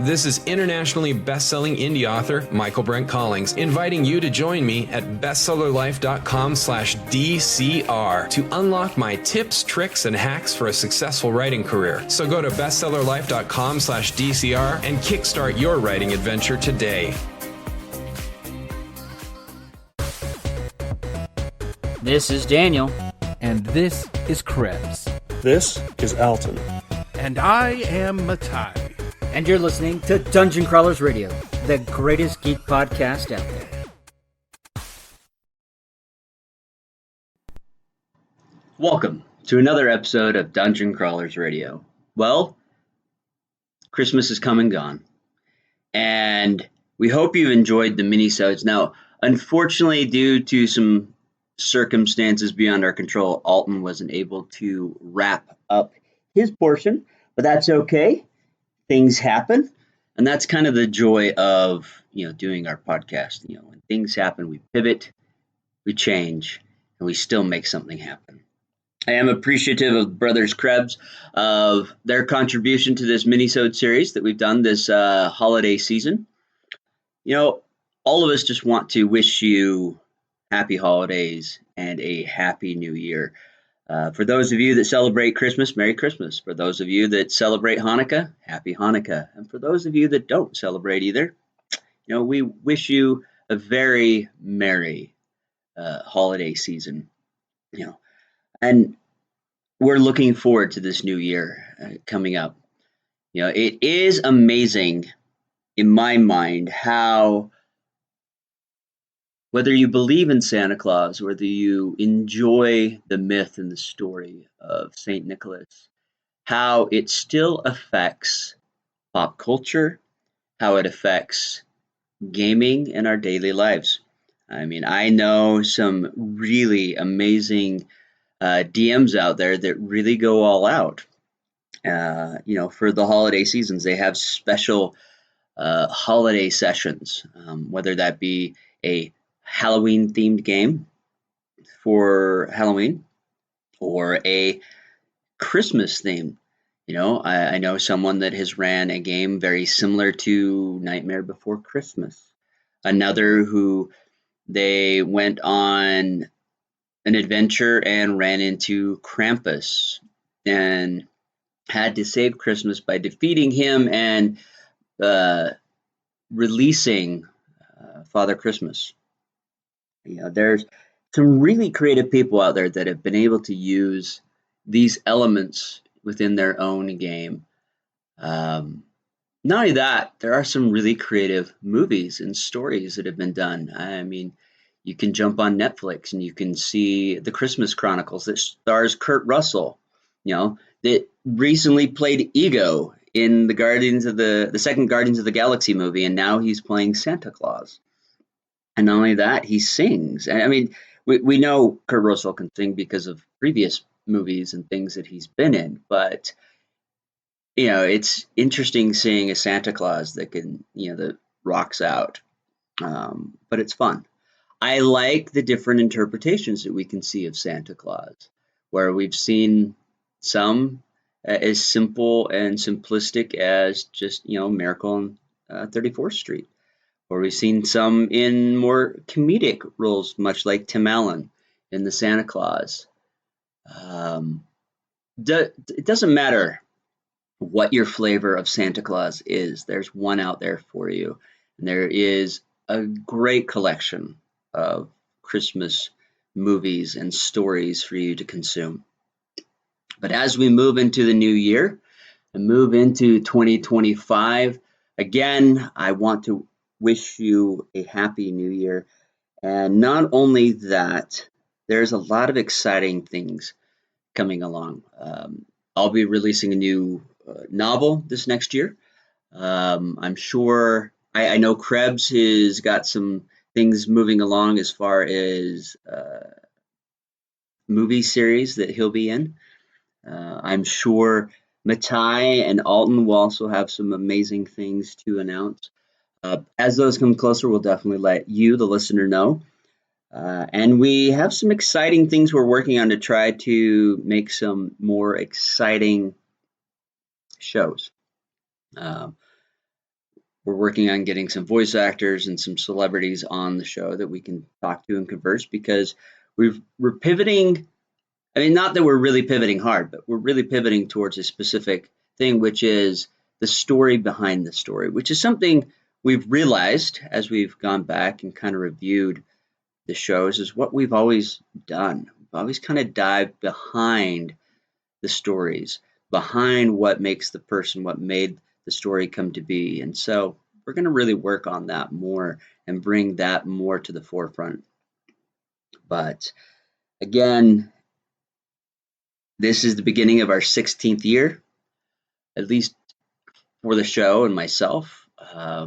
This is internationally best-selling indie author Michael Brent Collings inviting you to join me at bestsellerlife.com/DCR to unlock my tips, tricks, and hacks for a successful writing career. So go to bestsellerlife.com/DCR and kickstart your writing adventure today. This is Daniel. And this is Krebs. This is Alton. And I am Matai. And you're listening to Dungeon Crawlers Radio, the greatest geek podcast out there. Welcome to another episode of Dungeon Crawlers Radio. Well, Christmas is come and gone. And we hope you've enjoyed the minisodes. Now, unfortunately, due to some circumstances beyond our control, Alton wasn't able to wrap up his portion, but that's okay. Things happen, and that's kind of the joy of doing our podcast. When things happen, we pivot, we change, and we still make something happen. I am appreciative of Brothers Krebs of their contribution to this minisode series that we've done this holiday season. All of us just want to wish you happy holidays and a happy new year. For those of you that celebrate Christmas, Merry Christmas. For those of you that celebrate Hanukkah, Happy Hanukkah. And for those of you that don't celebrate either, we wish you a very merry holiday season. And we're looking forward to this new year coming up. It is amazing in my mind how, whether you believe in Santa Claus, whether you enjoy the myth and the story of St. Nicholas, how it still affects pop culture, how it affects gaming in our daily lives. I mean, I know some really amazing DMs out there that really go all out. For the holiday seasons, they have special holiday sessions, whether that be a Halloween themed game for Halloween or a Christmas theme. I know someone that has ran a game very similar to Nightmare Before Christmas. Another who they went on an adventure and ran into Krampus and had to save Christmas by defeating him and releasing Father Christmas. There's some really creative people out there that have been able to use these elements within their own game. Not only that, there are some really creative movies and stories that have been done. I mean, you can jump on Netflix and you can see The Christmas Chronicles that stars Kurt Russell, that recently played Ego in the second Guardians of the Galaxy movie, and now he's playing Santa Claus. And not only that, he sings. And I mean, we know Kurt Russell can sing because of previous movies and things that he's been in. But, it's interesting seeing a Santa Claus that can, that rocks out. But it's fun. I like the different interpretations that we can see of Santa Claus, where we've seen some as simple and simplistic as just, Miracle on 34th Street. Or we've seen some in more comedic roles, much like Tim Allen in the Santa Claus. It doesn't matter what your flavor of Santa Claus is. There's one out there for you. And there is a great collection of Christmas movies and stories for you to consume. But as we move into the new year and move into 2025, again, I want to wish you a happy new year. And not only that, there's a lot of exciting things coming along. I'll be releasing a new novel this next year. I'm sure, I know Krebs has got some things moving along as far as movie series that he'll be in. I'm sure Matai and Alton will also have some amazing things to announce. As those come closer, we'll definitely let you, the listener, know. And we have some exciting things we're working on to try to make some more exciting shows. We're working on getting some voice actors and some celebrities on the show that we can talk to and converse, because we're pivoting. I mean, not that we're really pivoting hard, but we're really pivoting towards a specific thing, which is the story behind the story, which is something we've realized as we've gone back and kind of reviewed the shows, is what we've always done. We've always kind of dived behind the stories, behind what makes the person, what made the story come to be. And so we're going to really work on that more and bring that more to the forefront. But again, this is the beginning of our 16th year, at least for the show and myself. I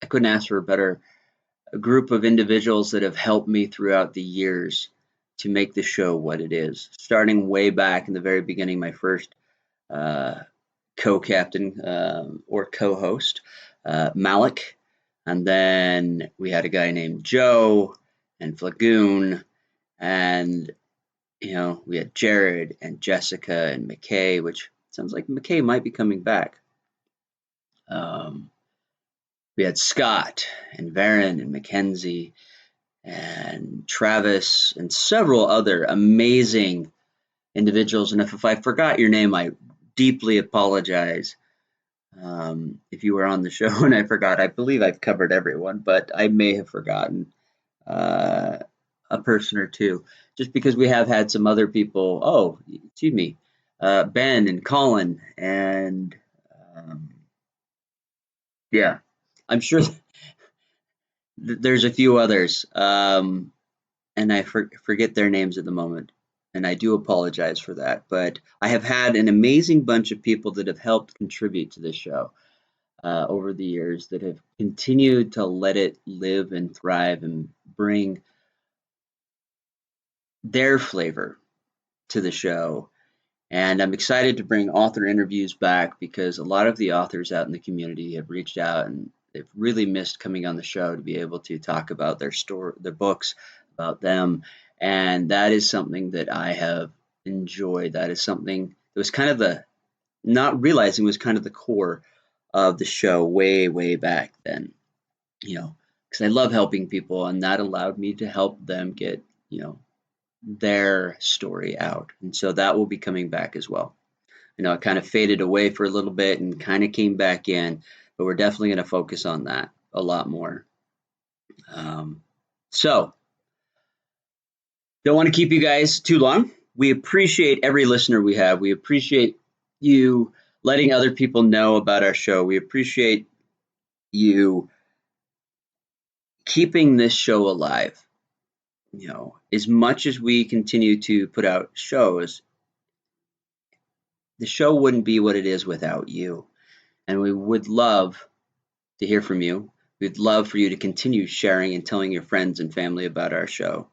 couldn't ask for a better group of individuals that have helped me throughout the years to make the show what it is. Starting way back in the very beginning, my first co-captain or co-host, Malik. And then we had a guy named Joe and Flagoon, and we had Jared and Jessica and McKay, which sounds like McKay might be coming back. We had Scott and Varen and Mackenzie and Travis and several other amazing individuals. And if I forgot your name, I deeply apologize. If you were on the show and I forgot, I believe I've covered everyone, but I may have forgotten a person or two, just because we have had some other people. Oh, excuse me, Ben and Colin, and yeah, I'm sure there's a few others, and I forget their names at the moment, and I do apologize for that. But I have had an amazing bunch of people that have helped contribute to this show over the years, that have continued to let it live and thrive and bring their flavor to the show. And I'm excited to bring author interviews back, because a lot of the authors out in the community have reached out and they've really missed coming on the show to be able to talk about their story, their books, about them. And that is something that I have enjoyed. That is something that was kind of not realizing was kind of the core of the show way back then, because I love helping people, and that allowed me to help them get, their story out. And so that will be coming back as well. It kind of faded away for a little bit and kind of came back in, but we're definitely going to focus on that a lot more. So don't want to keep you guys too long. We appreciate every listener we have. We appreciate you letting other people know about our show. We appreciate you keeping this show alive. As much as we continue to put out shows, the show wouldn't be what it is without you. And we would love to hear from you. We'd love for you to continue sharing and telling your friends and family about our show.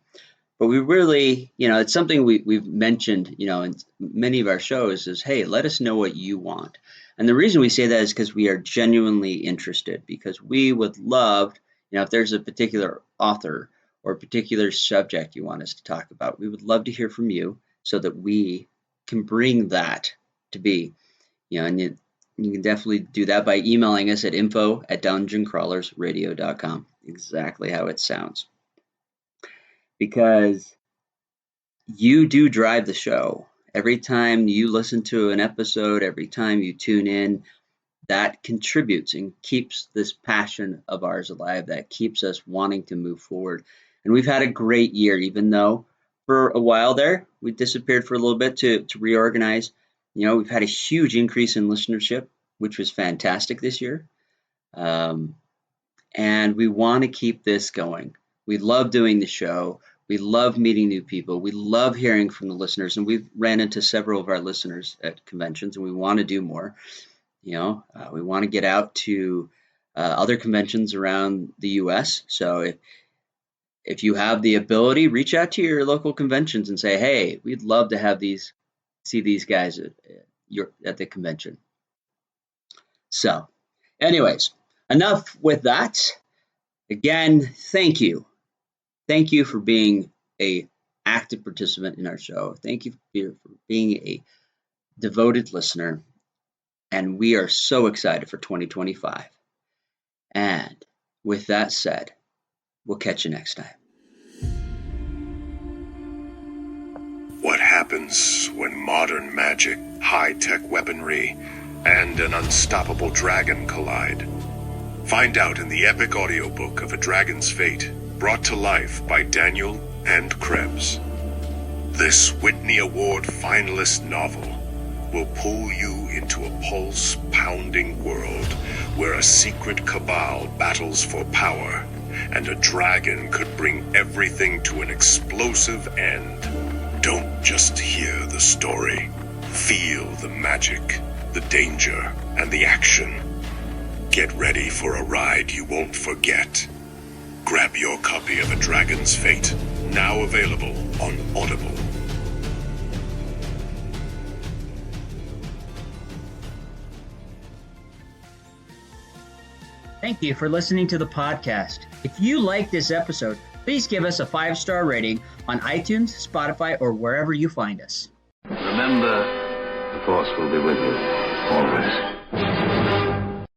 But we really, it's something we've mentioned, in many of our shows is, hey, let us know what you want. And the reason we say that is because we are genuinely interested, because we would love, if there's a particular author or a particular subject you want us to talk about, we would love to hear from you so that we can bring that to be, and you can definitely do that by emailing us at info@dungeoncrawlersradio.com. Exactly how it sounds. Because you do drive the show. Every time you listen to an episode, every time you tune in, that contributes and keeps this passion of ours alive. That keeps us wanting to move forward. And we've had a great year, even though for a while there, we disappeared for a little bit to reorganize. We've had a huge increase in listenership, which was fantastic this year. And we want to keep this going. We love doing the show. We love meeting new people. We love hearing from the listeners. And we've ran into several of our listeners at conventions, and we want to do more. We want to get out to other conventions around the U.S. So if you have the ability, reach out to your local conventions and say, hey, we'd love to see these guys at the convention. So anyways, enough with that. Again, thank you. Thank you for being an active participant in our show. Thank you for being a devoted listener. And we are so excited for 2025. And with that said, we'll catch you next time. What happens when modern magic, high-tech weaponry, and an unstoppable dragon collide? Find out in the epic audiobook of A Dragon's Fate, brought to life by Daniel and Krebs. This Whitney Award finalist novel will pull you into a pulse-pounding world where a secret cabal battles for power, and a dragon could bring everything to an explosive end. Don't just hear the story. Feel the magic, the danger, and the action. Get ready for a ride you won't forget. Grab your copy of A Dragon's Fate, now available on Audible. Thank you for listening to the podcast. If you like this episode, please give us a 5-star rating on iTunes, Spotify, or wherever you find us. Remember, the Force will be with you, always.